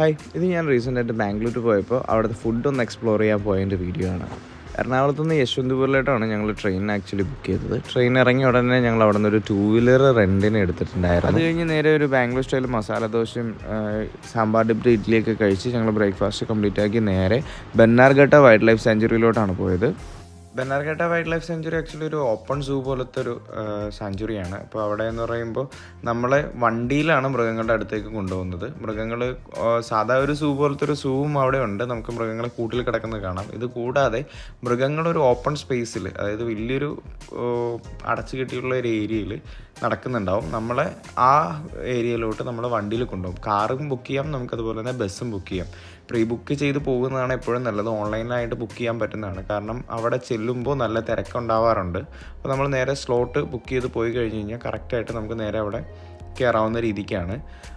Hi, ഇത് ഞാൻ റീസെൻ്റായിട്ട് ബാംഗ്ലൂർ പോയപ്പോൾ അവിടുത്തെ ഫുഡ് ഒന്ന് എക്സ്പ്ലോർ ചെയ്യാൻ പോയതിൻ്റെ വീഡിയോ ആണ്. എറണാകുളത്ത് നിന്ന് യശ്വന്ത്പൂരിലോട്ടാണ് ഞങ്ങൾ ട്രെയിൻ ആക്ച്വലി ബുക്ക് ചെയ്തത്. ട്രെയിൻ ഇറങ്ങിയ ഉടനെ ഞങ്ങൾ അവിടെ നിന്ന് ഒരു 2-വീലർ റെൻറ്റിന് എടുത്തിട്ടുണ്ടായിരുന്നു. അത് കഴിഞ്ഞ് നേരെ ഒരു ബാംഗ്ലൂർ സ്റ്റൈൽ മസാല ദോശയും സാമ്പാർ ഡിപ്ഡ് ഇഡ്ഡലിയൊക്കെ കഴിച്ച് ഞങ്ങൾ ബ്രേക്ക്ഫാസ്റ്റ് കംപ്ലീറ്റ് ആക്കി നേരെ ബന്നാർഘട്ട വൈൽഡ് ലൈഫ് സാങ്ച്വറിയിലോട്ടാണ് പോയത്. Bannerghatta wild life sanctuary actually ഒരു ഓപ്പൺ സൂ പോലത്തെ ഒരു സാങ്ച്വറിയാണ്. അപ്പോൾ അവിടെ എന്ന് പറയുമ്പോൾ നമ്മളെ വണ്ടിയിലാണ് മൃഗങ്ങളുടെ അടുത്തേക്ക് കൊണ്ടുപോകുന്നത്. മൃഗങ്ങൾ സാധാ ഒരു സൂ പോലത്തെ ഒരു സൂവും അവിടെ ഉണ്ട്, നമുക്ക് മൃഗങ്ങളെ കൂട്ടിൽ കിടക്കുന്നത് കാണാം. ഇത് കൂടാതെ മൃഗങ്ങളൊരു ഓപ്പൺ സ്പേസിൽ, അതായത് വലിയൊരു അടച്ചു കെട്ടിയുള്ള ഒരു ഏരിയയിൽ നടക്കുന്നുണ്ടാവും. നമ്മളെ ആ ഏരിയയിലോട്ട് നമ്മൾ വണ്ടിയിൽ കൊണ്ടുപോകും. കാറും ബുക്ക് ചെയ്യാം, നമുക്കതുപോലെ തന്നെ ബസ്സും ബുക്ക് ചെയ്യാം. പ്രീ ബുക്ക് ചെയ്ത് പോകുന്നതാണ് എപ്പോഴും നല്ലത്. ഓൺലൈനായിട്ട് ബുക്ക് ചെയ്യാൻ പറ്റുന്നതാണ്, കാരണം അവിടെ ചെല്ലുമ്പോൾ നല്ല തിരക്കുണ്ടാവാറുണ്ട്. അപ്പോൾ നമ്മൾ നേരെ സ്ലോട്ട് ബുക്ക് ചെയ്ത് പോയി കഴിഞ്ഞ് കഴിഞ്ഞാൽ കറക്റ്റായിട്ട് നമുക്ക് നേരെ അവിടെ കയറാവുന്ന രീതിക്കാണ്.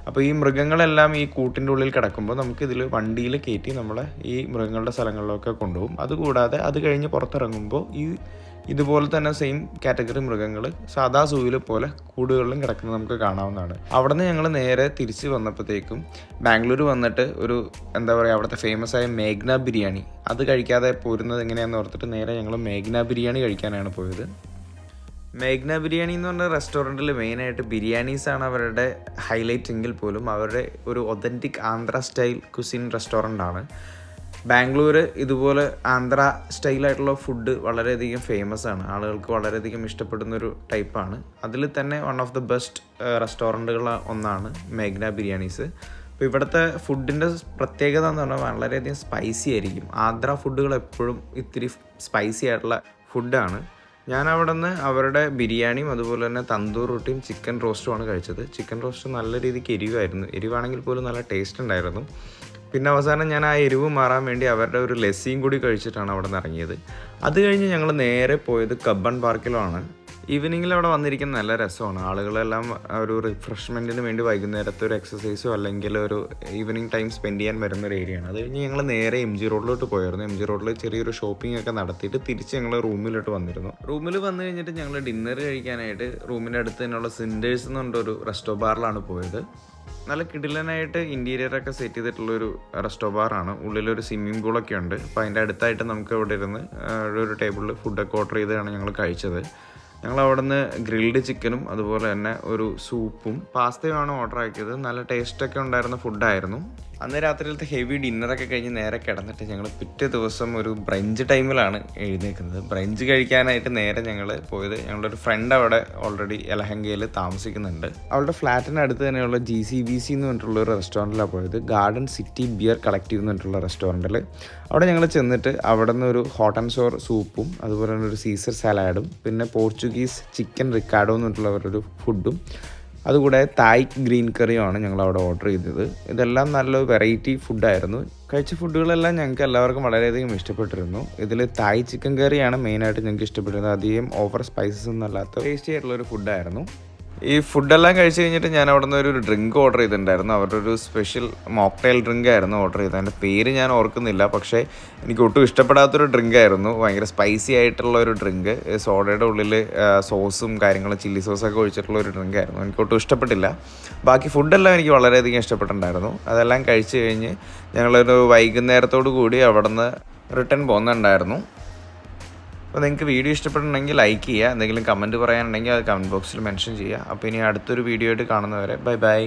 അപ്പോൾ ഈ മൃഗങ്ങളെല്ലാം ഈ കൂട്ടിൻ്റെ ഉള്ളിൽ കിടക്കുമ്പോൾ നമുക്കിതിൽ വണ്ടിയിൽ കയറ്റി നമ്മളെ ഈ മൃഗങ്ങളുടെ സ്ഥലങ്ങളിലൊക്കെ കൊണ്ടുപോകും. അതുകൂടാതെ അത് കഴിഞ്ഞ് പുറത്തിറങ്ങുമ്പോൾ ഇതുപോലെ തന്നെ സെയിം കാറ്റഗറി മൃഗങ്ങൾ സാധാ സൂവിലെ പോലെ കൂടുകളിലും കിടക്കുന്നത് നമുക്ക് കാണാവുന്നതാണ്. അവിടെ നിന്ന് ഞങ്ങൾ നേരെ തിരിച്ച് വന്നപ്പോഴത്തേക്കും ബാംഗ്ലൂർ വന്നിട്ട് ഒരു അവിടുത്തെ ഫേമസ് ആയ മേഘ്ന ബിരിയാണി അത് കഴിക്കാതെ പോരുന്നത് എങ്ങനെയാണെന്ന് ഓർത്തിട്ട് നേരെ ഞങ്ങൾ മേഘ്ന ബിരിയാണി കഴിക്കാനാണ് പോയത്. മേഘ്ന ബിരിയാണി എന്ന് പറഞ്ഞ റെസ്റ്റോറൻറ്റിൽ മെയിനായിട്ട് ബിരിയാണീസാണ് അവരുടെ ഹൈലൈറ്റ് എങ്കിൽ പോലും അവരുടെ ഒരു ഒതൻറ്റിക് ആന്ധ്ര സ്റ്റൈൽ കുസിൻ റെസ്റ്റോറൻ്റാണ്. ബാംഗ്ലൂർ ഇതുപോലെ ആന്ധ്ര സ്റ്റൈലായിട്ടുള്ള ഫുഡ് വളരെയധികം ഫേമസ് ആണ്, ആളുകൾക്ക് വളരെയധികം ഇഷ്ടപ്പെടുന്നൊരു ടൈപ്പാണ്. അതിൽ തന്നെ വൺ ഓഫ് ദ ബെസ്റ്റ് റെസ്റ്റോറൻറ്റുകൾ ഒന്നാണ് മേഘ്ന ബിരിയാണീസ്. അപ്പോൾ ഇവിടുത്തെ ഫുഡിൻ്റെ പ്രത്യേകത എന്ന് പറഞ്ഞാൽ വളരെയധികം സ്പൈസി ആയിരിക്കും. ആന്ധ്ര ഫുഡുകൾ എപ്പോഴും ഇത്തിരി സ്പൈസി ആയിട്ടുള്ള ഫുഡാണ്. ഞാൻ അവിടെ നിന്ന് അവരുടെ ബിരിയാണിയും അതുപോലെ തന്നെ തന്തൂർ റൊട്ടിയും ചിക്കൻ റോസ്റ്റുമാണ് കഴിച്ചത്. ചിക്കൻ റോസ്റ്റ് നല്ല രീതിക്ക് എരിവാണെങ്കിൽ പോലും നല്ല ടേസ്റ്റ് ഉണ്ടായിരുന്നു. പിന്നെ അവസാനം ഞാൻ ആ എരിവ് മാറാൻ വേണ്ടി അവരുടെ ഒരു ലസ്സിയും കൂടി കഴിച്ചിട്ടാണ് അവിടെ നിന്ന് ഇറങ്ങിയത്. അത് കഴിഞ്ഞ് ഞങ്ങൾ നേരെ പോയത് കബ്ബൺ പാർക്കിലാണ്. ഈവനിങ്ങിൽ അവിടെ വന്നിരിക്കുന്ന നല്ല രസമാണ്. ആളുകളെല്ലാം ഒരു റിഫ്രഷ്മെൻറ്റിന് വേണ്ടി വൈകുന്നേരത്തെ ഒരു എക്സസൈസോ അല്ലെങ്കിൽ ഒരു ഈവനിങ് ടൈം സ്പെൻഡ് ചെയ്യാൻ വരുന്നൊരു ഏരിയയാണ്. അത് കഴിഞ്ഞ് ഞങ്ങൾ നേരെ MG റോഡിലോട്ട് പോയായിരുന്നു. MG റോഡിൽ ചെറിയൊരു ഷോപ്പിംഗ് ഒക്കെ നടത്തിയിട്ട് തിരിച്ച് ഞങ്ങൾ റൂമിലോട്ട് വന്നിരുന്നു. റൂമിൽ വന്നു കഴിഞ്ഞിട്ട് ഞങ്ങൾ ഡിന്നർ കഴിക്കാനായിട്ട് റൂമിൻ്റെ അടുത്ത് തന്നെയുള്ള സിൻഡേഴ്സ് എന്ന് പറഞ്ഞൊരു റെസ്റ്റോ ബാറിലാണ് പോയത്. നല്ല കിടിലനായിട്ട് ഇൻറ്റീരിയറൊക്കെ സെറ്റ് ചെയ്തിട്ടുള്ളൊരു റെസ്റ്റോ ബാറാണ്. ഉള്ളിലൊരു സ്വിമ്മിംഗ് പൂളൊക്കെ ഉണ്ട്. അപ്പോൾ അതിൻ്റെ അടുത്തായിട്ട് നമുക്ക് ഇവിടെ ഇരുന്ന് ഒരു ടേബിളിൽ ഫുഡൊക്കെ ഓർഡർ ചെയ്താണ് ഞങ്ങൾ കഴിച്ചത്. ഞങ്ങൾ അവിടെ നിന്ന് ഗ്രിൽഡ് ചിക്കനും അതുപോലെ തന്നെ ഒരു സൂപ്പും പാസ്തയുമാണ് ഓർഡർ ആക്കിയത്. നല്ല ടേസ്റ്റൊക്കെ ഉണ്ടായിരുന്ന ഫുഡായിരുന്നു. അന്ന് രാത്രിയിലത്തെ ഹെവി ഡിന്നറൊക്കെ കഴിഞ്ഞ് നേരെ കിടന്നിട്ട് ഞങ്ങൾ പിറ്റേ ദിവസം ഒരു ബ്രഞ്ച് ടൈമിലാണ് എഴുന്നേൽക്കുന്നത്. ബ്രഞ്ച് കഴിക്കാനായിട്ട് നേരെ ഞങ്ങൾ പോയത്, ഞങ്ങളുടെ ഒരു ഫ്രണ്ട് അവിടെ ഓൾറെഡി യലഹങ്കയിൽ താമസിക്കുന്നുണ്ട്. അവളുടെ ഫ്ലാറ്റിന് അടുത്ത് തന്നെയുള്ള GCBC എന്ന് പറഞ്ഞിട്ടുള്ളൊരു റെസ്റ്റോറൻറ്റിലാണ് പോയത്. ഗാർഡൻ സിറ്റി ബിയർ കളക്റ്റീവ് എന്ന് പറഞ്ഞിട്ടുള്ള റെസ്റ്റോറൻറ്റിൽ അവിടെ ഞങ്ങൾ ചെന്നിട്ട് അവിടെ നിന്ന് ഒരു ഹോട്ട് ആൻഡ് സോർ സൂപ്പും അതുപോലെ തന്നെ ഒരു സീസർ സാലാഡും പിന്നെ പോർച്ചുഗീസ് ചിക്കൻ റിക്കാഡോ എന്ന് പറഞ്ഞിട്ടുള്ളവരൊരു ഫുഡും അതുകൂടാതെ തായ് ഗ്രീൻ കറിയുമാണ് ഞങ്ങൾ അവിടെ ഓർഡർ ചെയ്തത്. ഇതെല്ലാം നല്ലൊരു വെറൈറ്റി ഫുഡായിരുന്നു. കഴിച്ച ഫുഡുകളെല്ലാം ഞങ്ങൾക്ക് എല്ലാവർക്കും വളരെയധികം ഇഷ്ടപ്പെട്ടിരുന്നു. ഇതിൽ തായ് ചിക്കൻ കറിയാണ് മെയിനായിട്ട് ഞങ്ങൾക്ക് ഇഷ്ടപ്പെട്ടിരുന്നത്. അധികം ഓവർ സ്പൈസസ് ഒന്നും അല്ലാത്ത ടേസ്റ്റി ആയിട്ടുള്ളൊരു ഫുഡായിരുന്നു. ഈ ഫുഡെല്ലാം കഴിച്ച് കഴിഞ്ഞിട്ട് ഞാൻ അവിടെ നിന്ന് ഒരു ഡ്രിങ്ക് ഓർഡർ ചെയ്തിട്ടുണ്ടായിരുന്നു. അവരുടെ ഒരു സ്പെഷ്യൽ മോക്ടെയിൽ ഡ്രിങ്ക് ആയിരുന്നു ഓർഡർ ചെയ്തത്. അതിൻ്റെ പേര് ഞാൻ ഓർക്കുന്നില്ല, പക്ഷേ എനിക്ക് ഒട്ടും ഇഷ്ടപ്പെടാത്തൊരു ഡ്രിങ്ക് ആയിരുന്നു. ഭയങ്കര സ്പൈസി ആയിട്ടുള്ള ഒരു ഡ്രിങ്ക്, സോഡയുടെ ഉള്ളിൽ സോസും കാര്യങ്ങളും ചില്ലി സോസൊക്കെ ഒഴിച്ചിട്ടുള്ള ഒരു ഡ്രിങ്ക് ആയിരുന്നു. എനിക്ക് ഒട്ടും ഇഷ്ടപ്പെട്ടില്ല. ബാക്കി ഫുഡെല്ലാം എനിക്ക് വളരെയധികം ഇഷ്ടപ്പെട്ടിട്ടുണ്ടായിരുന്നു. അതെല്ലാം കഴിച്ച് കഴിഞ്ഞ് ഞങ്ങളൊരു വൈകുന്നേരത്തോടു കൂടി അവിടെ നിന്ന് റിട്ടേൺ പോകുന്നുണ്ടായിരുന്നു. അപ്പോൾ നിങ്ങൾക്ക് വീഡിയോ ഇഷ്ടപ്പെട്ടിട്ടുണ്ടെങ്കിൽ ലൈക്ക് ചെയ്യുക. എന്തെങ്കിലും കമൻറ്റ് പറയാനുണ്ടെങ്കിൽ അത് കമൻറ്റ് ബോക്സിൽ മെൻഷൻ ചെയ്യുക. അപ്പോൾ ഇനി അടുത്തൊരു വീഡിയോ ആയിട്ട് കാണുന്നവരെ ബൈ.